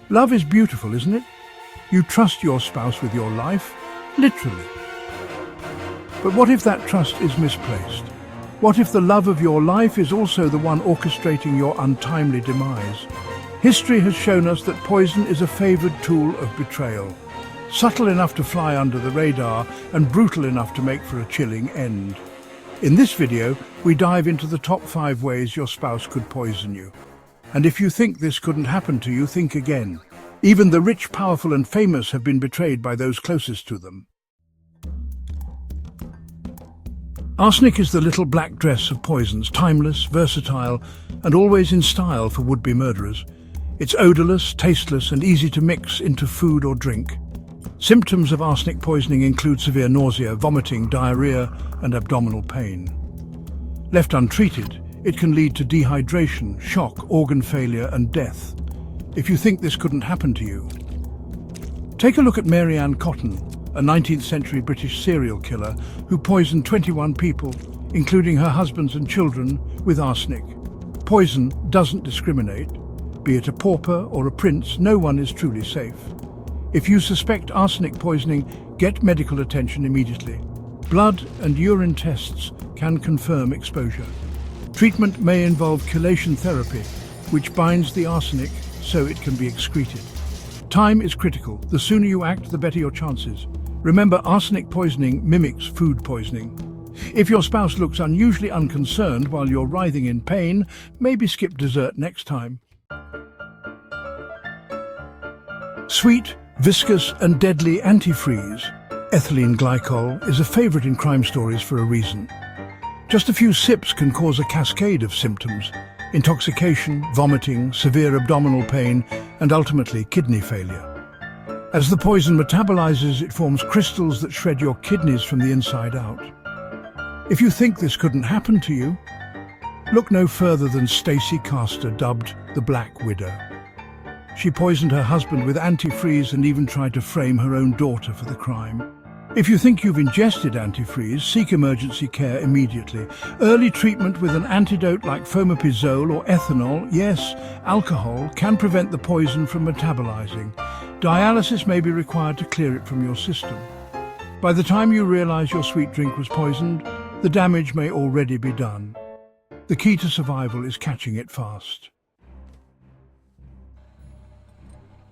Love is beautiful, isn't it? You trust your spouse with your life, literally. But what if that trust is misplaced? What if the love of your life is also the one orchestrating your untimely demise? History has shown us that poison is a favored tool of betrayal, subtle enough to fly under the radar and brutal enough to make for a chilling end. In this video, we dive into the top 5 ways your spouse could poison you. And if you think this couldn't happen to you, think again. Even the rich, powerful and famous have been betrayed by those closest to them. Arsenic is the little black dress of poisons, timeless, versatile, and always in style for would-be murderers. It's odorless, tasteless, and easy to mix into food or drink. Symptoms of arsenic poisoning include severe nausea, vomiting, diarrhea, and abdominal pain. Left untreated, it can lead to dehydration, shock, organ failure, and death. If you think this couldn't happen to you, take a look at Mary Ann Cotton, a 19th century British serial killer who poisoned 21 people, including her husbands and children, with arsenic. Poison doesn't discriminate. Be it a pauper or a prince, no one is truly safe. If you suspect arsenic poisoning, get medical attention immediately. Blood and urine tests can confirm exposure. Treatment may involve chelation therapy, which binds the arsenic so it can be excreted. Time is critical. The sooner you act, the better your chances. Remember, arsenic poisoning mimics food poisoning. If your spouse looks unusually unconcerned while you're writhing in pain, maybe skip dessert next time. Sweet, viscous and deadly antifreeze, ethylene glycol, is a favorite in crime stories for a reason. Just a few sips can cause a cascade of symptoms: intoxication, vomiting, severe abdominal pain, and ultimately kidney failure. As the poison metabolizes, it forms crystals that shred your kidneys from the inside out. If you think this couldn't happen to you, look no further than Stacey Castor, dubbed the Black Widow. She poisoned her husband with antifreeze and even tried to frame her own daughter for the crime. If you think you've ingested antifreeze, seek emergency care immediately. Early treatment with an antidote like fomepizole or ethanol, yes, alcohol, can prevent the poison from metabolizing. Dialysis may be required to clear it from your system. By the time you realize your sweet drink was poisoned, the damage may already be done. The key to survival is catching it fast.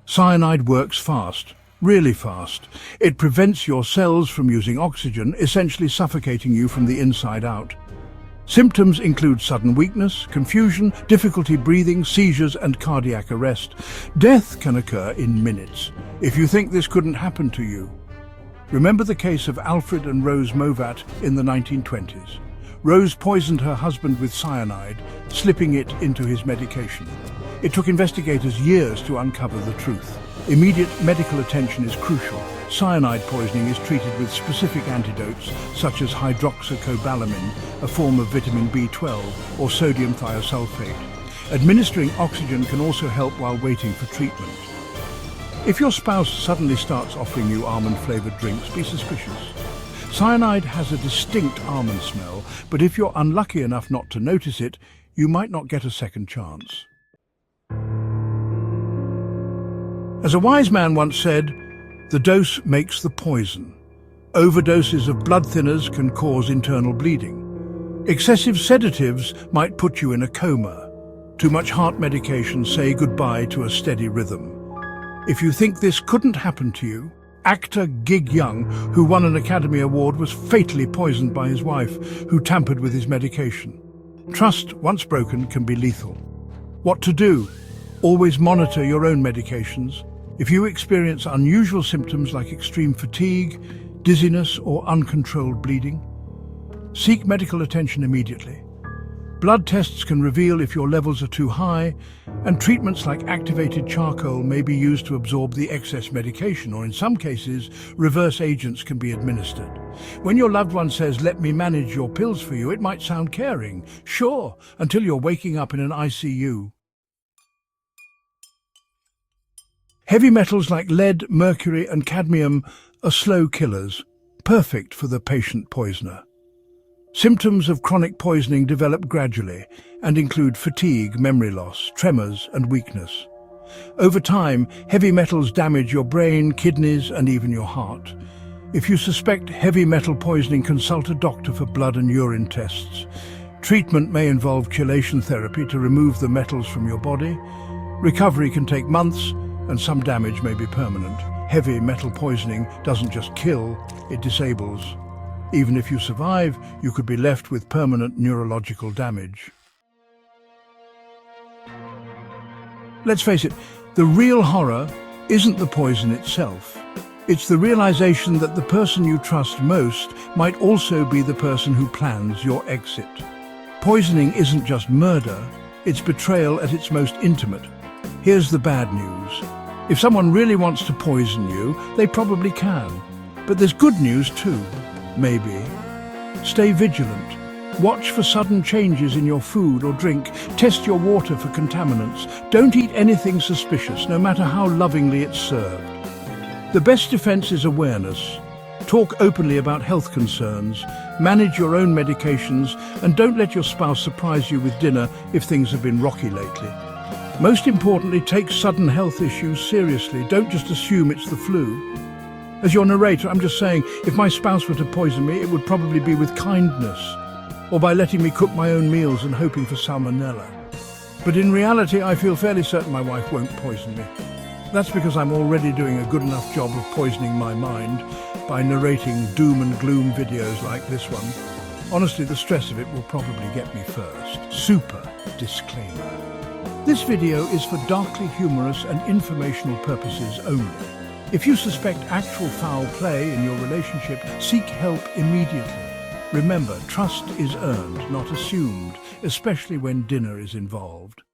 Cyanide works fast, really fast. It prevents your cells from using oxygen, essentially suffocating you from the inside out. Symptoms include sudden weakness, confusion, difficulty breathing, seizures, and cardiac arrest. Death can occur in minutes. If you think this couldn't happen to you, remember the case of Alfred and Rose Movat in the 1920s. Rose poisoned her husband with cyanide, slipping it into his medication. It took investigators years to uncover the truth. Immediate medical attention is crucial. Cyanide poisoning is treated with specific antidotes such as hydroxycobalamin, a form of vitamin B12, or sodium thiosulfate. Administering oxygen can also help while waiting for treatment. If your spouse suddenly starts offering you almond-flavored drinks, be suspicious. Cyanide has a distinct almond smell, but if you're unlucky enough not to notice it, you might not get a second chance. As a wise man once said, the dose makes the poison. Overdoses of blood thinners can cause internal bleeding. Excessive sedatives might put you in a coma. Too much heart medication say goodbye to a steady rhythm. If you think this couldn't happen to you, actor Gig Young, who won an Academy Award, was fatally poisoned by his wife, who tampered with his medication. Trust, once broken, can be lethal. What to do? Always monitor your own medications. If you experience unusual symptoms like extreme fatigue, dizziness, or uncontrolled bleeding, seek medical attention immediately. Blood tests can reveal if your levels are too high, and treatments like activated charcoal may be used to absorb the excess medication, or in some cases, reverse agents can be administered. When your loved one says, "Let me manage your pills for you," it might sound caring, sure, until you're waking up in an ICU. Heavy metals like lead, mercury, and cadmium are slow killers, perfect for the patient poisoner. Symptoms of chronic poisoning develop gradually and include fatigue, memory loss, tremors, and weakness. Over time, heavy metals damage your brain, kidneys, and even your heart. If you suspect heavy metal poisoning, consult a doctor for blood and urine tests. Treatment may involve chelation therapy to remove the metals from your body. Recovery can take months, and some damage may be permanent. Heavy metal poisoning doesn't just kill, it disables. Even if you survive, you could be left with permanent neurological damage. Let's face it, the real horror isn't the poison itself. It's the realization that the person you trust most might also be the person who plans your exit. Poisoning isn't just murder, it's betrayal at its most intimate. Here's the bad news. If someone really wants to poison you, they probably can. But there's good news too, maybe. Stay vigilant. Watch for sudden changes in your food or drink. Test your water for contaminants. Don't eat anything suspicious, no matter how lovingly it's served. The best defense is awareness. Talk openly about health concerns, manage your own medications, and don't let your spouse surprise you with dinner if things have been rocky lately. Most importantly, take sudden health issues seriously. Don't just assume it's the flu. As your narrator, I'm just saying, if my spouse were to poison me, it would probably be with kindness, or by letting me cook my own meals and hoping for salmonella. But in reality, I feel fairly certain my wife won't poison me. That's because I'm already doing a good enough job of poisoning my mind by narrating doom and gloom videos like this one. Honestly, the stress of it will probably get me first. Super disclaimer. This video is for darkly humorous and informational purposes only. If you suspect actual foul play in your relationship, seek help immediately. Remember, trust is earned, not assumed, especially when dinner is involved.